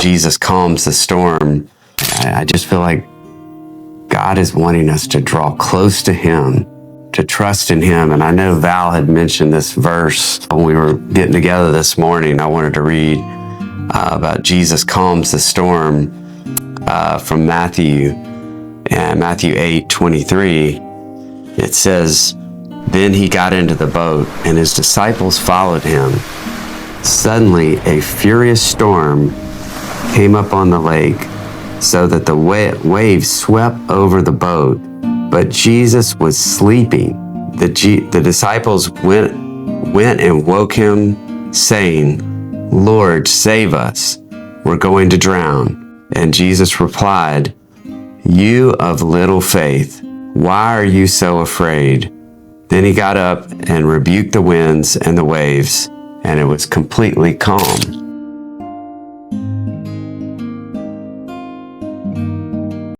Jesus calms the storm, I just feel like God is wanting us to draw close to Him, to trust in Him. And I know Val had mentioned this verse when we were getting together this morning. I wanted to read about Jesus calms the storm from Matthew, and Matthew 8:23. It says, "Then he got into the boat, and his disciples followed him. Suddenly, a furious storm came up on the lake, so that the waves swept over the boat, but Jesus was sleeping. The disciples went and woke him, saying, 'Lord, save us. We're going to drown.' And Jesus replied, 'You of little faith, why are you so afraid?' Then he got up and rebuked the winds and the waves, and it was completely calm."